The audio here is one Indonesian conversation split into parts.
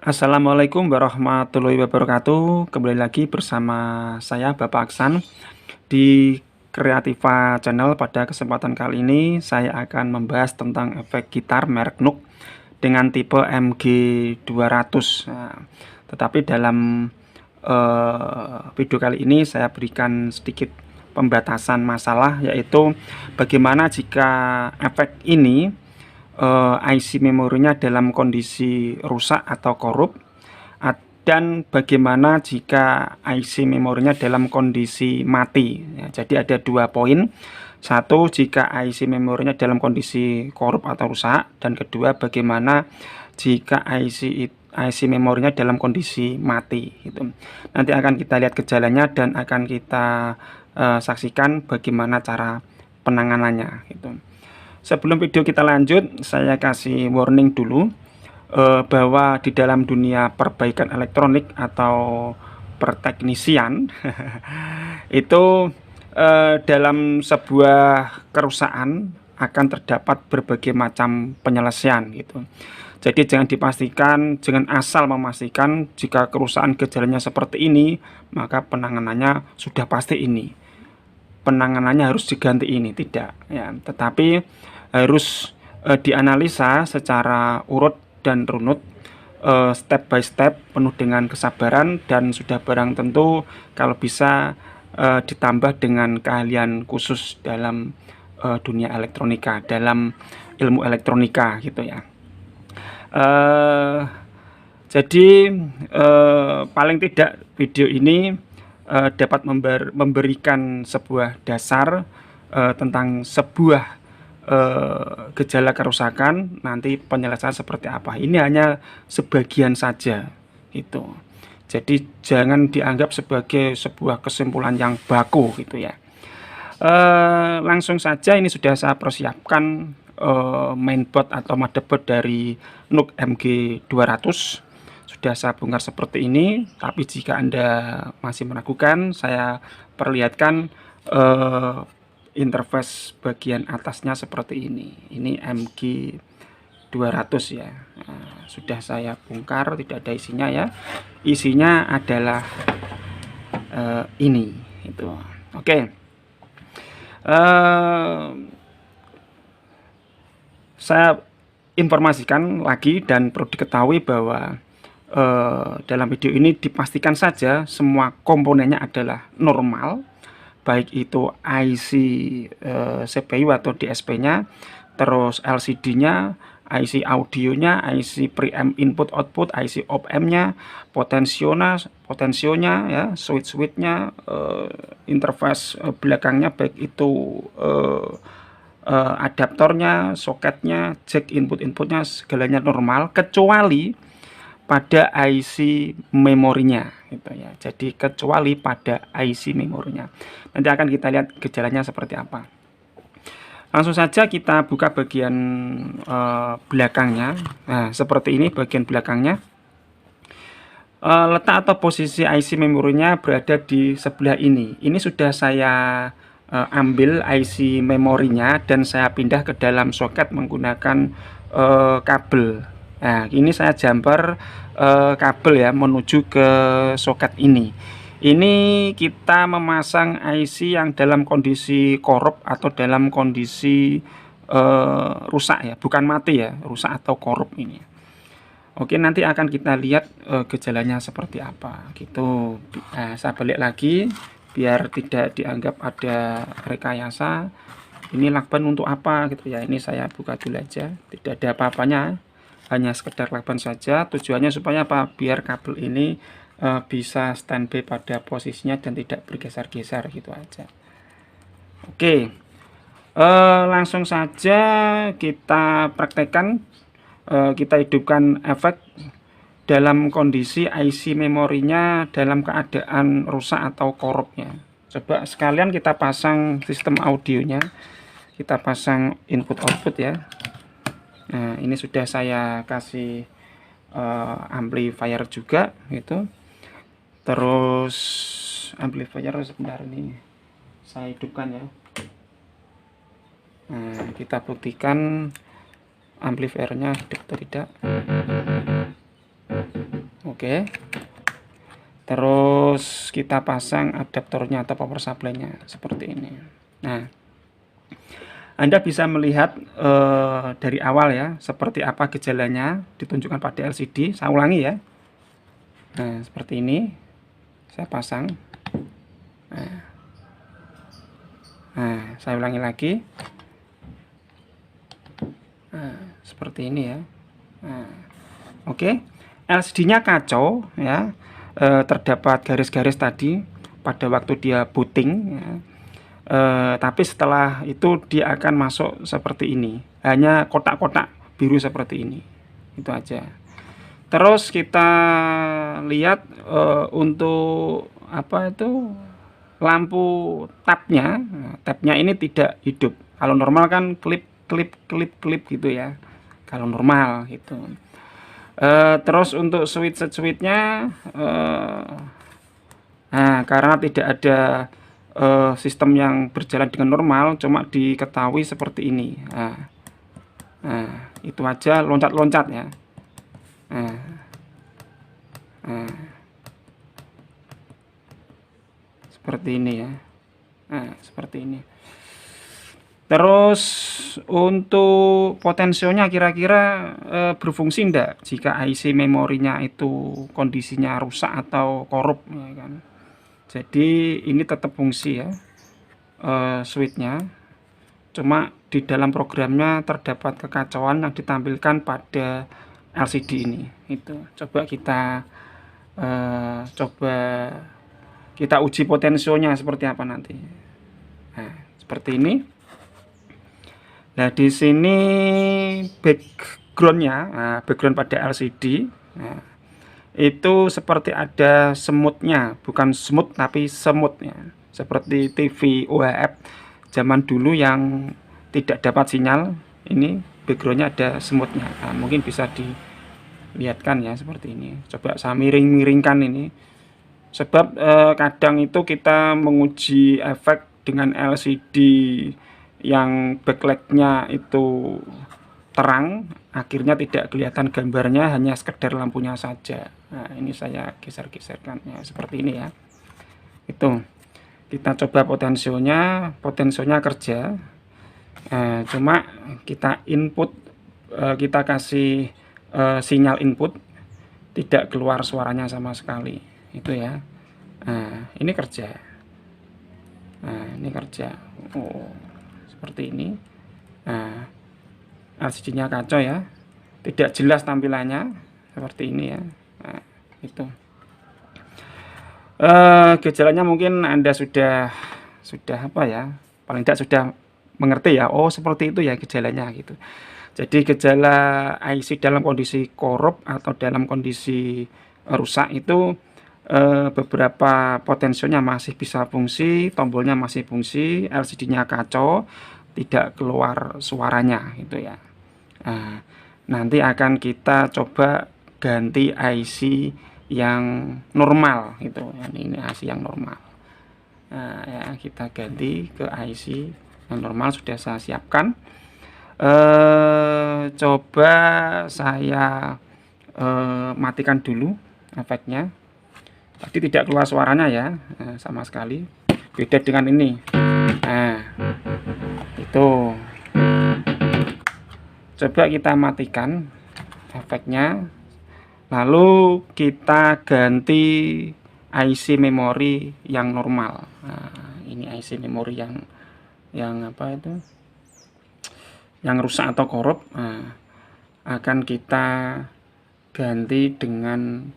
Assalamualaikum warahmatullahi wabarakatuh. Kembali lagi bersama saya Bapak Aksan di Kreativa Channel. Pada kesempatan kali ini saya akan membahas tentang efek gitar merek Nook dengan tipe MG200. Nah, tetapi dalam video kali ini saya berikan sedikit pembatasan masalah, yaitu bagaimana jika efek ini IC memorinya dalam kondisi rusak atau korup, dan bagaimana jika IC memorinya dalam kondisi mati ya. Jadi ada 2 poin. Satu, jika IC memorinya dalam kondisi korup atau rusak, dan kedua, bagaimana jika IC memorinya dalam kondisi mati gitu. Nanti akan kita lihat gejalanya dan akan kita saksikan bagaimana cara penanganannya gitu. Sebelum video kita lanjut, saya kasih warning dulu bahwa di dalam dunia perbaikan elektronik atau perteknisian itu dalam sebuah kerusakan akan terdapat berbagai macam penyelesaian gitu. Jadi jangan asal memastikan jika kerusakan gejalanya seperti ini, maka penanganannya sudah pasti ini. Penanganannya harus diganti ini, tidak ya, tetapi harus dianalisa secara urut dan runut, step by step, penuh dengan kesabaran, dan sudah barang tentu kalau bisa ditambah dengan keahlian khusus dalam dunia elektronika, dalam ilmu elektronika gitu ya. Jadi paling tidak video ini dapat memberikan sebuah dasar tentang sebuah gejala kerusakan, nanti penyelesaian seperti apa. Ini hanya sebagian saja gitu. Jadi jangan dianggap sebagai sebuah kesimpulan yang baku gitu ya. Langsung saja, ini sudah saya persiapkan mainboard atau motherboard dari Nook MG200. Sudah saya bongkar seperti ini, tapi jika Anda masih meragukan, saya perlihatkan interface bagian atasnya seperti ini. Ini MG200 ya. Nah, sudah saya bongkar, tidak ada isinya ya. Isinya adalah ini itu. Oke. Saya informasikan lagi dan perlu diketahui bahwa dalam video ini dipastikan saja semua komponennya adalah normal, baik itu IC CPU atau DSP-nya, terus LCD-nya, IC audionya, IC preamp input output, IC op-amp-nya, potensionya ya, switch-switchnya, interface belakangnya, baik itu adaptornya, soketnya, jack input-inputnya, segalanya normal kecuali pada IC memorinya gitu ya. Jadi kecuali pada IC memorinya. Nanti akan kita lihat gejalanya seperti apa. Langsung saja kita buka bagian belakangnya. Nah, seperti ini bagian belakangnya. Letak atau posisi IC memorinya berada di sebelah ini. Ini sudah saya ambil IC memorinya dan saya pindah ke dalam soket menggunakan kabel. Nah, ini saya jumper kabel ya menuju ke soket ini. Ini kita memasang IC yang dalam kondisi korup atau dalam kondisi rusak ya, bukan mati ya, rusak atau korup ini. Oke, nanti akan kita lihat gejalanya seperti apa gitu. Nah, saya balik lagi biar tidak dianggap ada rekayasa. Ini lakban untuk apa gitu ya. Ini saya buka dulu aja, tidak ada apa-apanya, hanya sekedar lakban saja. Tujuannya supaya apa? Biar kabel ini bisa standby pada posisinya dan tidak bergeser-geser gitu aja. Oke, langsung saja kita praktekkan. Kita hidupkan efek dalam kondisi IC memorinya dalam keadaan rusak atau korupnya. Coba sekalian kita pasang sistem audionya, kita pasang input output ya. Nah, ini sudah saya kasih amplifier juga gitu. Terus amplifier sebentar, ini saya hidupkan ya. Nah, kita buktikan amplifiernya hidup atau tidak. Oke. Terus kita pasang adaptornya atau power supply-nya seperti ini. Nah, Anda bisa melihat dari awal ya, seperti apa gejalanya ditunjukkan pada LCD. Saya ulangi ya. Nah, seperti ini. Saya pasang. Nah, saya ulangi lagi. Nah, seperti ini ya. Nah, oke. LCD-nya kacau ya. Terdapat garis-garis tadi pada waktu dia booting ya. Tapi setelah itu dia akan masuk seperti ini, hanya kotak-kotak biru seperti ini, itu aja. Terus kita lihat untuk apa itu lampu tabnya. Nah, tabnya ini tidak hidup. Kalau normal kan klip klip klip klip gitu ya, kalau normal gitu. Terus untuk switch-nya nah, karena tidak ada sistem yang berjalan dengan normal, cuma diketahui seperti ini. Nah, itu aja loncat-loncat ya. Nah, seperti ini ya. Nah, seperti ini. Terus untuk potensionya kira-kira berfungsi enggak jika IC memorinya itu kondisinya rusak atau korup ya kan. Jadi ini tetap fungsi ya, switchnya. Cuma di dalam programnya terdapat kekacauan yang ditampilkan pada LCD ini. Itu coba kita uji potensionya seperti apa nanti. Nah, seperti ini. Nah, di sini backgroundnya, background pada LCD, nah, itu seperti ada semutnya, bukan semut tapi semutnya, seperti TV UHF zaman dulu yang tidak dapat sinyal. Ini backgroundnya ada semutnya. Nah, mungkin bisa dilihatkan ya seperti ini. Coba saya miringkan ini, sebab kadang itu kita menguji efek dengan LCD yang backlightnya itu terang, akhirnya tidak kelihatan gambarnya, hanya sekedar lampunya saja. Nah, ini saya geser-geserkan ya seperti ini ya. Itu kita coba potensionya kerja. Cuma kita input, kita kasih sinyal input, tidak keluar suaranya sama sekali. Itu ya. Nah, ini kerja. Nah, ini kerja. Oh, seperti ini. Nah, LCD-nya kacau ya, tidak jelas tampilannya seperti ini ya. Nah, itu gejalanya mungkin Anda sudah apa ya, paling tidak sudah mengerti ya. Oh, seperti itu ya gejalanya gitu. Jadi gejala IC dalam kondisi korup atau dalam kondisi rusak itu beberapa potensinya masih bisa fungsi, tombolnya masih fungsi, LCD-nya kacau, tidak keluar suaranya gitu ya. Nah, nanti akan kita coba ganti IC yang normal gitu. Ini IC yang normal. Nah, ya, kita ganti ke IC yang normal, sudah saya siapkan. Coba saya matikan dulu efeknya. Tadi tidak keluar suaranya ya, sama sekali. Beda dengan ini. Nah, itu. Coba kita matikan efeknya, lalu kita ganti IC memori yang normal. Nah, ini IC memori yang apa itu, yang rusak atau korup. Nah, akan kita ganti dengan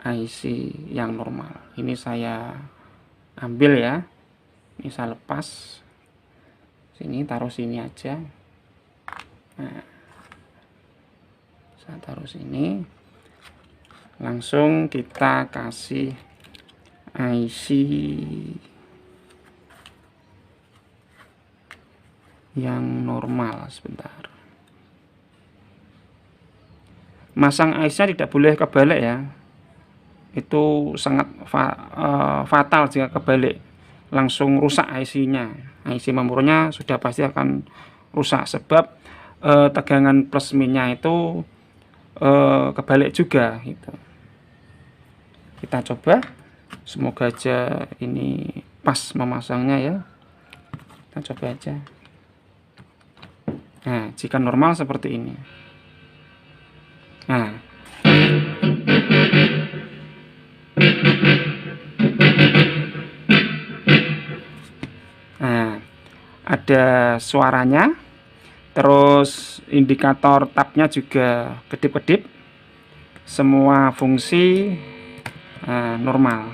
IC yang normal. Ini saya ambil ya, ini saya lepas sini, taruh sini aja. Nah, saya taruh sini, langsung kita kasih IC yang normal. Sebentar, masang IC-nya tidak boleh kebalik ya, itu sangat fatal jika kebalik, langsung rusak IC-nya. IC memorinya sudah pasti akan rusak, sebab tegangan plus minusnya itu kebalik juga gitu. Kita coba, semoga aja ini pas memasangnya ya. Kita coba aja. Nah, jika normal seperti ini. Nah, ada suaranya, terus indikator tabnya juga kedip-kedip, semua fungsi normal.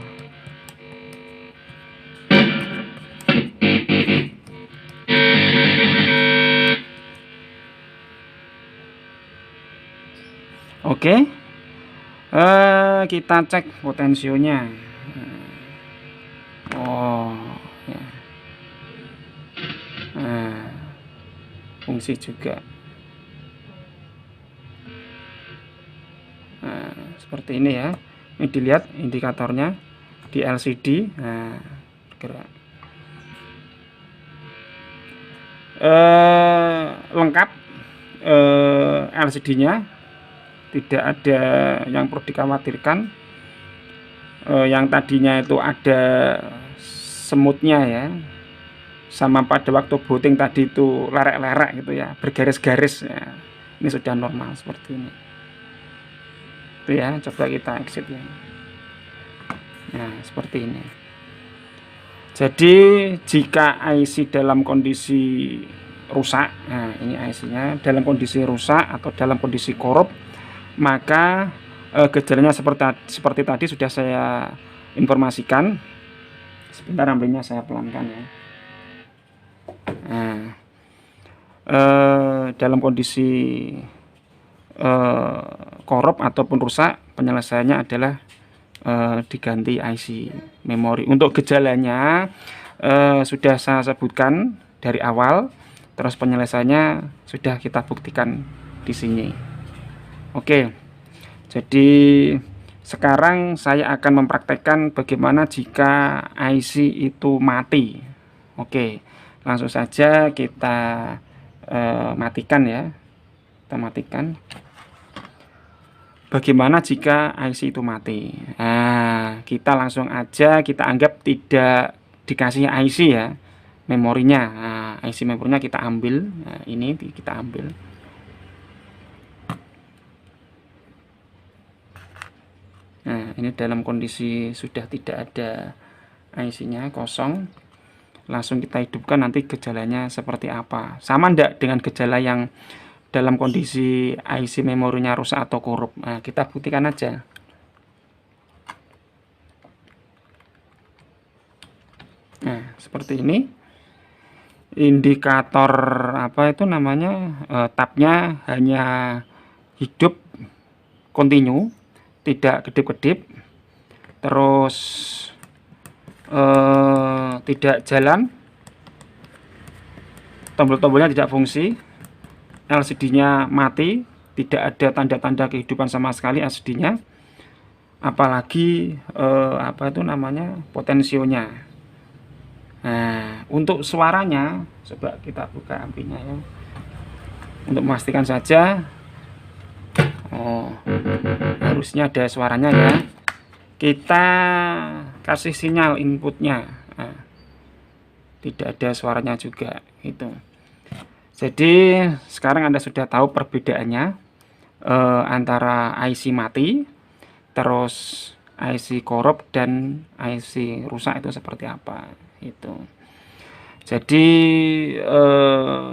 Oke, kita cek potensionya. Oh ya. Fungsi juga. Seperti ini ya. Ini dilihat indikatornya di LCD. Bergerak. Lengkap LCD-nya, tidak ada yang perlu dikhawatirkan. Yang tadinya itu ada semutnya ya, sama pada waktu booting tadi itu lerek-lerek gitu ya, bergaris-garis ya. Ini sudah normal seperti ini. Itu ya, coba kita exit ya. Nah, seperti ini. Jadi jika IC dalam kondisi rusak, nah ini IC-nya dalam kondisi rusak atau dalam kondisi korup, maka gejalanya seperti tadi sudah saya informasikan. Sebentar, ambilnya saya pelankan ya. Nah, dalam kondisi korup ataupun rusak, penyelesaiannya adalah diganti IC memori. Untuk gejalanya sudah saya sebutkan dari awal, terus penyelesaiannya sudah kita buktikan di sini. Oke, jadi sekarang saya akan mempraktekkan bagaimana jika IC itu mati. Oke, langsung saja kita matikan ya. Kita matikan. Bagaimana jika IC itu mati? Nah, kita langsung aja kita anggap tidak dikasih IC ya, memorinya. Nah, IC memorinya kita ambil. Nah, ini kita ambil. Nah, ini dalam kondisi sudah tidak ada IC-nya, kosong. Langsung kita hidupkan, nanti gejalanya seperti apa. Sama enggak dengan gejala yang dalam kondisi IC memorinya rusak atau korup? Nah, kita buktikan aja. Nah, seperti ini. Indikator apa itu namanya, tabnya hanya hidup kontinu, tidak kedip-kedip, terus tidak jalan, tombol-tombolnya tidak fungsi, LCD-nya mati, tidak ada tanda-tanda kehidupan sama sekali LCD-nya, apalagi apa itu namanya, potensionya. Nah, untuk suaranya coba kita buka ampinya ya, untuk memastikan saja. Oh, harusnya ada suaranya ya. Kita kasih sinyal inputnya. Nah, tidak ada suaranya juga itu. Jadi sekarang Anda sudah tahu perbedaannya antara IC mati, terus IC korup, dan IC rusak itu seperti apa itu. Jadi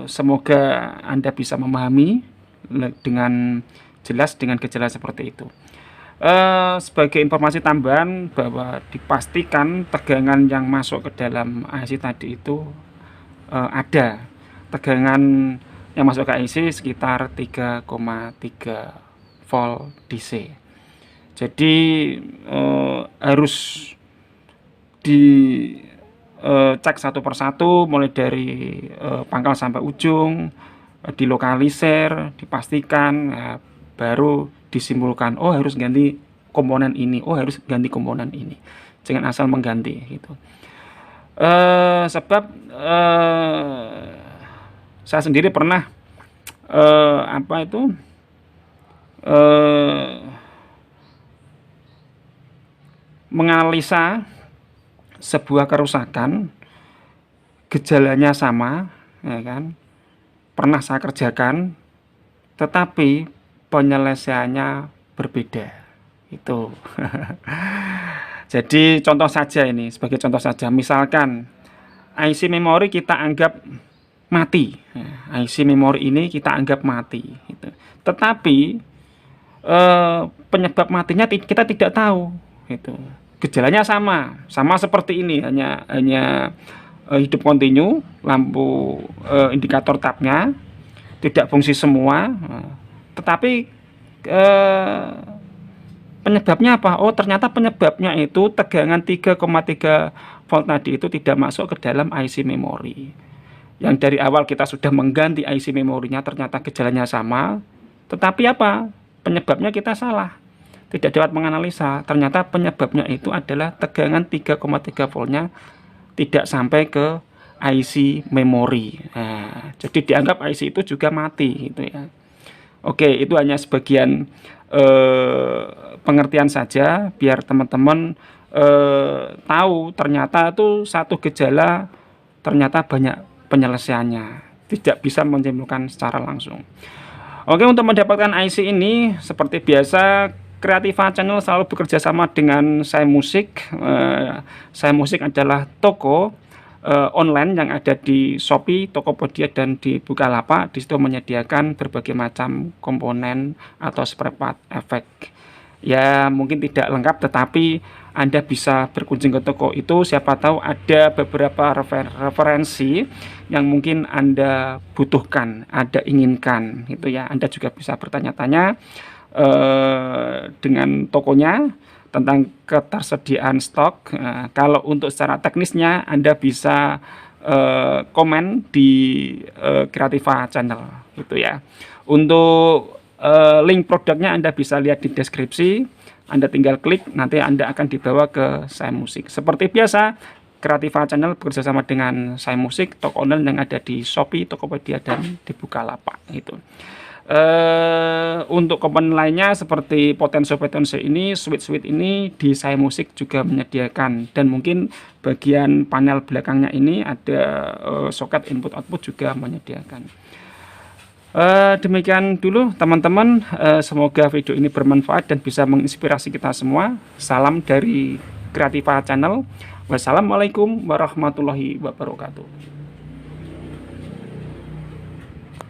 semoga Anda bisa memahami dengan jelas dengan gejala seperti itu. Sebagai informasi tambahan bahwa dipastikan tegangan yang masuk ke dalam IC tadi itu ada tegangan yang masuk ke IC sekitar 3,3 volt DC. Jadi harus dicek satu persatu, mulai dari pangkal sampai ujung, dilokalisir, dipastikan, baru disimpulkan, oh harus ganti komponen ini, oh harus ganti komponen ini. Jangan asal mengganti gitu. Sebab saya sendiri pernah apa itu menganalisa sebuah kerusakan, gejalanya sama, ya kan? Pernah saya kerjakan, tetapi penyelesaiannya berbeda. Itu. Jadi contoh saja ini, sebagai contoh saja, misalkan IC memori kita anggap mati. IC memori ini kita anggap mati. Gitu. Tetapi penyebab matinya kita tidak tahu. Gitu. Gejalanya sama seperti ini, hanya hidup kontinu, lampu indikator tabnya tidak fungsi semua. Tetapi penyebabnya apa? Oh, ternyata penyebabnya itu tegangan 3,3 volt tadi itu tidak masuk ke dalam IC memori. Yang dari awal kita sudah mengganti IC memorinya, ternyata gejalanya sama, tetapi apa? Penyebabnya kita salah. Tidak dapat menganalisa. Ternyata penyebabnya itu adalah tegangan 3,3 voltnya tidak sampai ke IC memori. Nah, jadi dianggap IC itu juga mati gitu ya. Oke, itu hanya sebagian pengertian saja biar teman-teman tahu ternyata itu satu gejala ternyata banyak penyelesaiannya, tidak bisa menyimpulkan secara langsung. Oke, untuk mendapatkan IC ini seperti biasa Creativa Channel selalu bekerja sama dengan Saya Musik. Saya Musik adalah toko online yang ada di Shopee, Tokopedia, dan di Bukalapak. Di situ menyediakan berbagai macam komponen atau spare part efek. Ya mungkin tidak lengkap, tetapi Anda bisa berkunjung ke toko itu. Siapa tahu ada beberapa referensi yang mungkin Anda butuhkan, Anda inginkan, gitu ya. Anda juga bisa bertanya-tanya dengan tokonya tentang ketersediaan stok. Kalau untuk secara teknisnya Anda bisa komen di Creativa Channel gitu ya. Untuk link produknya Anda bisa lihat di deskripsi. Anda tinggal klik, nanti Anda akan dibawa ke Saya Musik. Seperti biasa, Creativa Channel bekerjasama dengan Saya Musik, toko online yang ada di Shopee, Tokopedia, dan di Bukalapak gitu. Untuk komponen lainnya seperti potensi ini, switch ini di Saya Musik juga menyediakan, dan mungkin bagian panel belakangnya ini ada soket input output juga menyediakan. Demikian dulu teman-teman, semoga video ini bermanfaat dan bisa menginspirasi kita semua. Salam dari Creativa Channel. Wassalamualaikum warahmatullahi wabarakatuh.